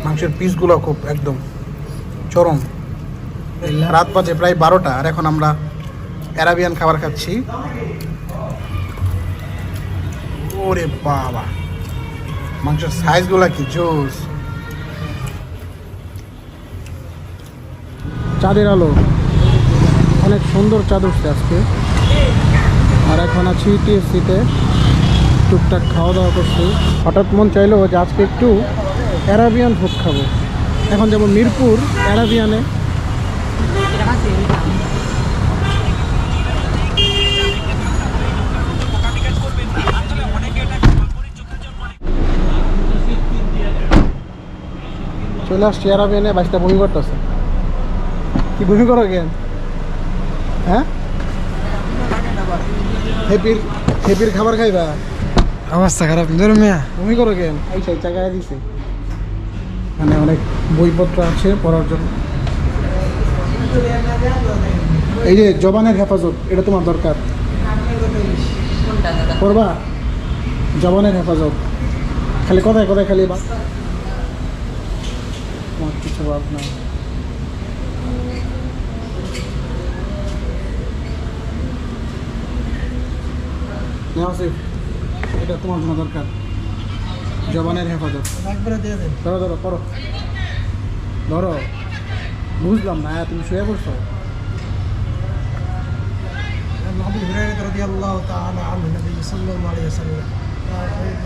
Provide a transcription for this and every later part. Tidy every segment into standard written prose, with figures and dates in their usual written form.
মাংসের পিসগুলো খুব একদম চরম। রাত বাজে প্রায় 12টা, আর এখন আমরা অ্যারাবিয়ান খাবার খাচ্ছি। ওরে বাবা, মাংসের সাইজগুলো কি জোস। চাঁদের আলো, অনেক সুন্দর চাঁদ উঠছে আজকে। আর এখন আছি টিএসসিতে, টুকটাক খাওয়া দাওয়া করছি। হঠাৎ মন চাইলো যে আজকে একটু অ্যারাবিয়ান ফুড খাবো। এখন যেমন মিরপুর অ্যারাবিয়ানে চলে আসছি। অ্যারাবিয়ানে বাইশটা বমি করতেছে। কি বমি করো কেন? হ্যাঁ, হেপির খাবার খাইবা? অবস্থা খারাপ মিয়া। বমি করো কেন? এই সেই জায়গায় দিছে, মানে অনেক বইপত্র আছে পড়ার জন্য। এই যে জবানের হেফাজত, এটা তোমার দরকার। করবা জবানের হেফাজত? খালি কোথায় কোথায় খালি বা কিছু ভাব না। এটা তোমার জন্য দরকার, জবানের হেফাজত। ধরো ধরো করো, ধরো। বুঝলাম না, তুমি শুয়ে পড়ছো।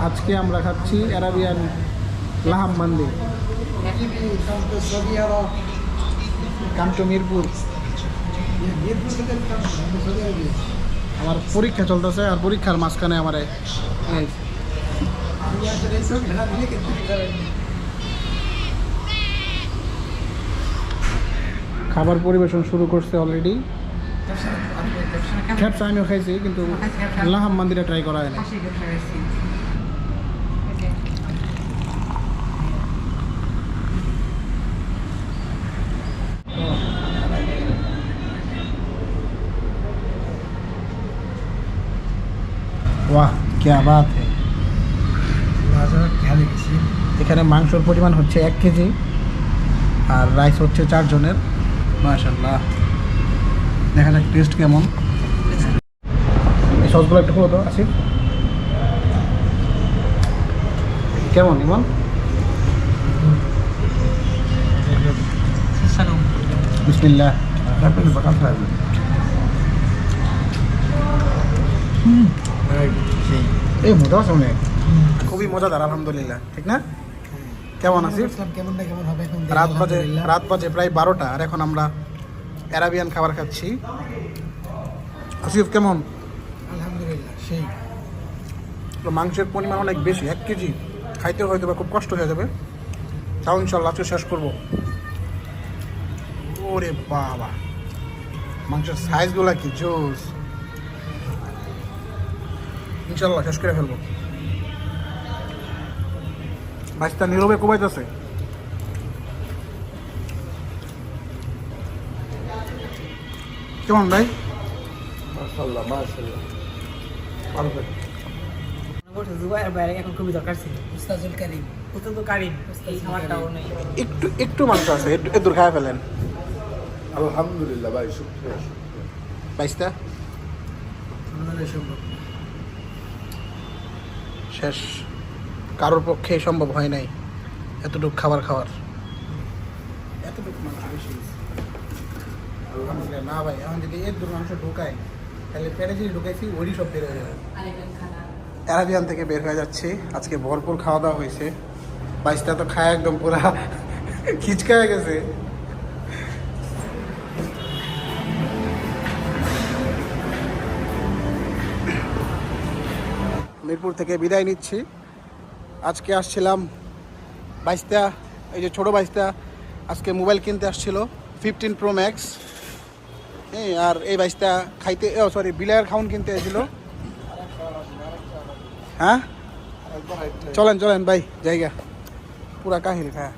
আজকে আমরা খাচ্ছি অ্যারাবিয়ান লাহাম মান্দি, কামটো মিরপুর। আমার পরীক্ষা চলতেছে, আর পরীক্ষার মাঝখানে আমার খাবার পরিবেশন শুরু করছে অলরেডি। খ্যাপসা আমিও খাইছি, কিন্তু লাহাম মান্দিটা ট্রাই করা হয় না। বাহ, क्या बात है। এখানে মাংসর পরিমাণ হচ্ছে 1 কেজি, আর রাইস হচ্ছে 4 জনের। মাশাআল্লাহ, দেখা যাক টেস্ট কেমন। এই সসগুলো একটু খুলো তো আসিফ। কেমন ইমন? বিসমিল্লাহ। এই মজা আছে অনেক, খুবই মজাদার আলহামদুলিল্লাহ। ঠিক না? কেমন আছিস? রাত বাজে প্রায় 12টা, আর এখন আমরা অ্যারাবিয়ান খাবার খাচ্ছি। আসিফ কেমন? আলহামদুলিল্লাহ সেই। মাংসের পরিমাণ অনেক বেশি, 1 কেজি খাইতে হয়তো বা খুব কষ্ট হয়ে যাবে, তাও ইনশাল্লাহ আজকে শেষ করবো। ওরে বাবা, মাংসের সাইজগুলো কি জোস। ইনশাল্লাহ শেষ করে ফেলবো। মাছটা নীরবে কোবাইতেছে। কেমন ভাই? মাশাআল্লাহ মাশাআল্লাহ, পারফেক্ট। এখন খুবই দরকার ছিল উস্তাজুল কারিম, উস্তাদুল কারিম, এই খাবারটাও নেই। একটু মাংস আছে, একটু দূর খাওয়া ফেলেন। আলহামদুলিল্লাহ ভাই, শুকরিয়া। বাইশটা শেষ। কারোর পক্ষে সম্ভব হয় নাই এতটুকু খাবার খাওয়ার। এতটুকু মাংস বেশি আলহামদুলিল্লাহ। না ভাই, এখন যদি এর দূর মাংস ঢুকায়, তাহলে পেটে যদি ঢুকাইছি ওইটি সব বের হয়ে যাবে। অ্যারাবিয়ান থেকে বের হয়ে যাচ্ছি। আজকে ভরপুর খাওয়া দাওয়া হয়েছে। বাইশটা তো খায় একদম পুরা খিচকায় গেছে। মিরপুর থেকে বিদায় নিচ্ছি। আজকে আসছিলাম বাইশটা, এই যে ছোটো বাইশটা আজকে মোবাইল কিনতে আসছিল 15 Pro Max। আর এই বাইশটা খাইতে, সরি, বিলায়ের খাউন কিনতে এসেছিল। হ্যাঁ চলেন ভাই, জায়গা পুরা কাহিল। হ্যাঁ